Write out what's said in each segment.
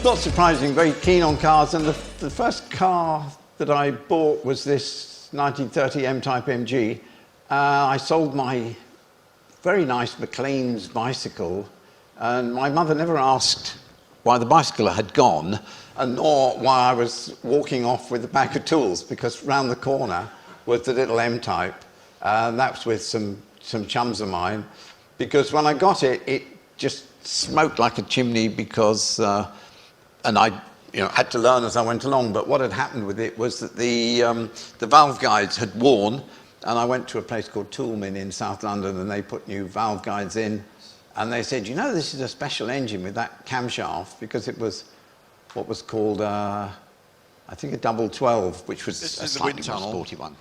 Not surprising, very keen on cars, and the first car that I bought was this 1930 M-Type MG. I sold my very nice McLean's bicycle, and my mother never asked why the bicycle had gone, and nor why I was walking off with a pack of tools, because round the corner was the little M-Type. That was with some chums of mine, because when I got it, it just smoked like a chimney because, and I had to learn as I went along, but what had happened with it was that the valve guides had worn, and I went to a place called Toolmin in South London, and they put new valve guides in, and they said, you know, this is a special engine with that camshaft, because it was what was called, I think, a double 12, which was this a is the wind slightly more tunnel. sporty one.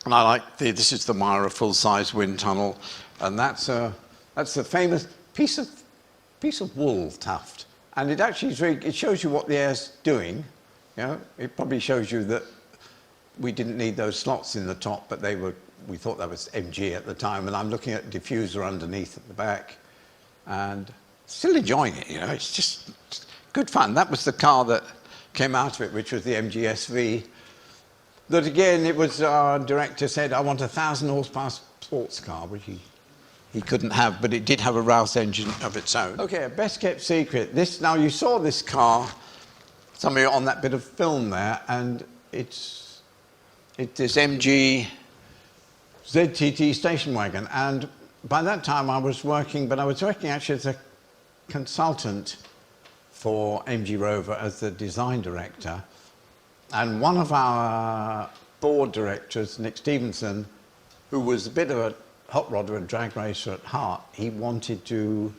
And I like this is the Myra full-size wind tunnel, and that's a famous piece of wool tuft, and it actually it shows you what the air's doing. It probably shows you that we didn't need those slots in the top, but we thought that was MG at the time, and I'm looking at diffuser underneath at the back, and still enjoying it. It's just good fun. That was the car that came out of it, which was the MG SV. That again, it was our director said, I want a 1,000 horsepower sports car, which he couldn't have, but it did have a Rouse engine of its own. Okay, a best kept secret. Now you saw this car, some of you on that bit of film there, and it's this MG ZT station wagon. And by that time I was working, but I was working actually as a consultant for MG Rover as the design director. And one of our board directors, Nick Stevenson, who was a bit of a hot rodder and drag racer at heart, he wanted to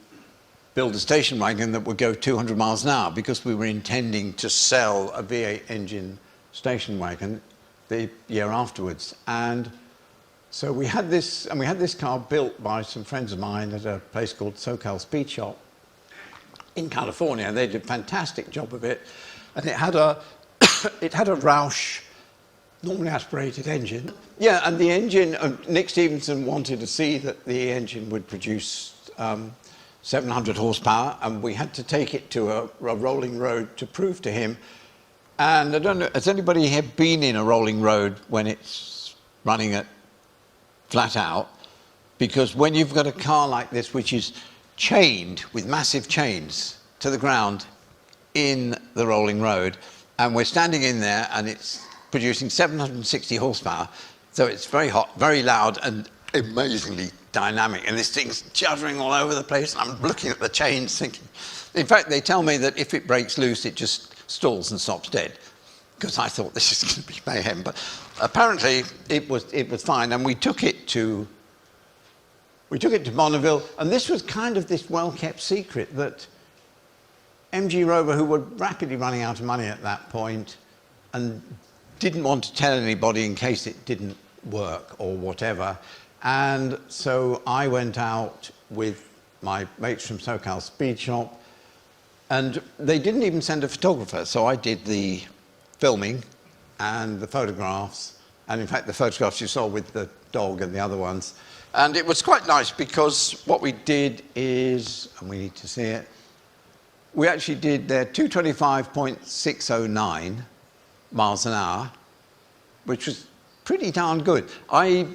build a station wagon that would go 200 miles an hour, because we were intending to sell a V8 engine station wagon the year afterwards. And so we had this car built by some friends of mine at a place called SoCal Speed Shop in California, and they did a fantastic job of it. And it had a Roush normally aspirated engine. Yeah, and the engine, Nick Stevenson wanted to see that the engine would produce 700 horsepower, and we had to take it to a rolling road to prove to him. And I don't know, has anybody here been in a rolling road when it's running at flat out? Because when you've got a car like this, which is chained with massive chains to the ground in the rolling road, and we're standing in there and it's producing 760 horsepower, so it's very hot, very loud, and amazingly dynamic, and this thing's juddering all over the place, and I'm looking at the chains thinking, in fact they tell me that if it breaks loose it just stalls and stops dead, because I thought this is going to be mayhem, but apparently it was fine. And we took it to Bonneville, and this was kind of this well-kept secret that MG Rover, who were rapidly running out of money at that point and didn't want to tell anybody in case it didn't work or whatever. And so I went out with my mates from SoCal Speed Shop, and they didn't even send a photographer. So I did the filming and the photographs, and in fact the photographs you saw with the dog and the other ones. And it was quite nice, because what we did is, and we need to see it, we actually did their 225.609 miles an hour, which was pretty darn good. I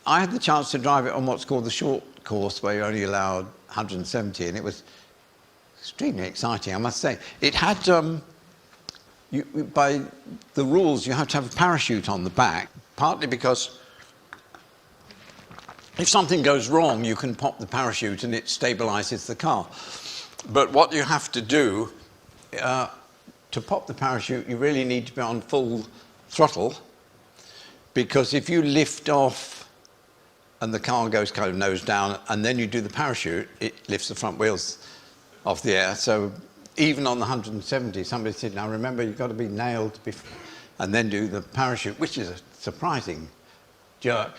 had the chance to drive it on what's called the short course, where you're only allowed 170, and it was extremely exciting, I must say. It had, by the rules, you have to have a parachute on the back, partly because if something goes wrong, you can pop the parachute and it stabilizes the car. But what you have to do, to pop the parachute, you really need to be on full throttle, because if you lift off and the car goes kind of nose down, and then you do the parachute, it lifts the front wheels off the air. So even on the 170, somebody said, now remember, you've got to be nailed and then do the parachute, which is a surprising jerk.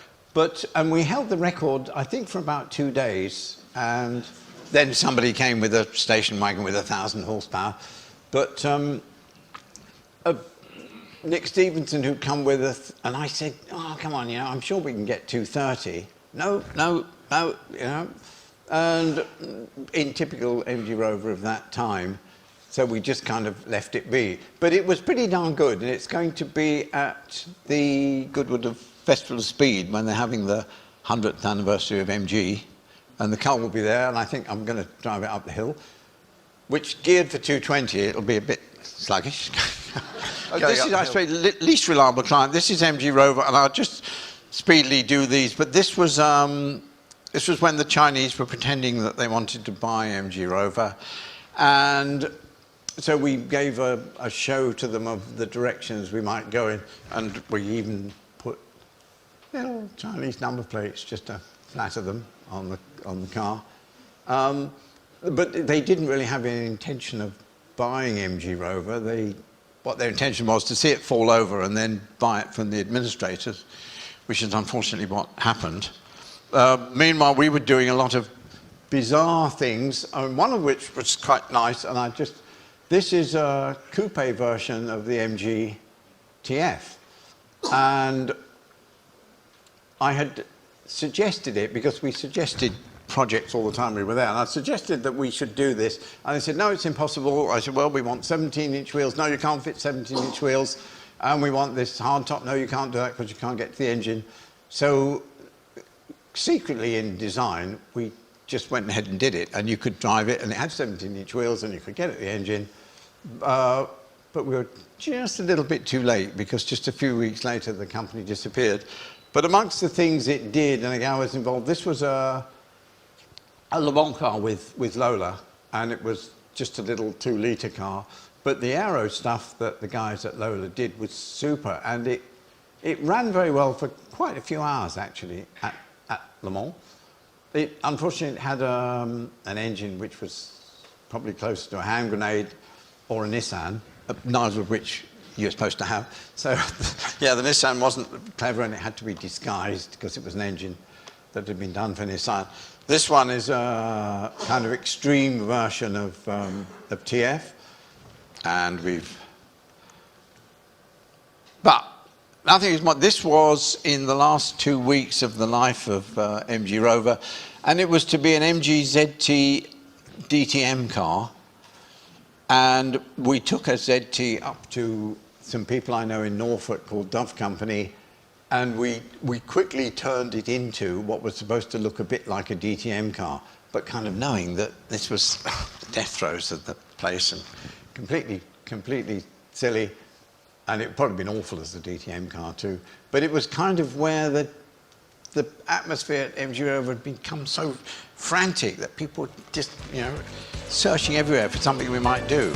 And we held the record, I think, for about 2 days, and then somebody came with a station wagon with 1,000 horsepower. But Nick Stevenson, who'd come with us, and I said, oh, come on, I'm sure we can get 230. No, And in typical MG Rover of that time, So we just kind of left it be. But it was pretty darn good, and it's going to be at the Goodwood of Festival of Speed when they're having the 100th anniversary of MG, and the car will be there, and I think I'm going to drive it up the hill, which geared for 220, it'll be a bit sluggish. This is, I say, least reliable client. This is MG Rover, and I'll just speedily do these, but this was when the Chinese were pretending that they wanted to buy MG Rover, and so we gave a show to them of the directions we might go in, and we even put little Chinese number plates just to flatter them on the car. But they didn't really have any intention of buying MG Rover. What their intention was to see it fall over and then buy it from the administrators, which is unfortunately what happened. Meanwhile, we were doing a lot of bizarre things, one of which was quite nice, and this is a coupe version of the MGTF. And I had suggested it because we suggested projects all the time we were there, and I suggested that we should do this, and they said, no, it's impossible. I said, well, we want 17-inch wheels. No, you can't fit 17-inch wheels. And we want this hard top. No, you can't do that because you can't get to the engine. So secretly in design, we just went ahead and did it, and you could drive it, and it had 17-inch wheels, and you could get at the engine. But we were just a little bit too late because just a few weeks later, the company disappeared. But amongst the things it did, and I was involved, this was a Le Mans car with Lola, and it was just a little 2-litre car. But the aero stuff that the guys at Lola did was super, and it ran very well for quite a few hours, actually, at Le Mans. Unfortunately, it had an engine which was probably closer to a hand grenade or a Nissan, neither of which you're supposed to have. So, yeah, the Nissan wasn't clever, and it had to be disguised because it was an engine that had been done for Nissan. This one is a kind of extreme version of TF, and but nothing is more. This was in the last 2 weeks of the life of MG Rover, and it was to be an MG ZT DTM car, and we took a ZT up to some people I know in Norfolk called Dove Company, and we quickly turned it into what was supposed to look a bit like a DTM car, but kind of knowing that this was the death throes of the place and completely silly, and it would probably been awful as the DTM car too. But it was kind of where the atmosphere at MG Rover had become so frantic that people were just, searching everywhere for something we might do.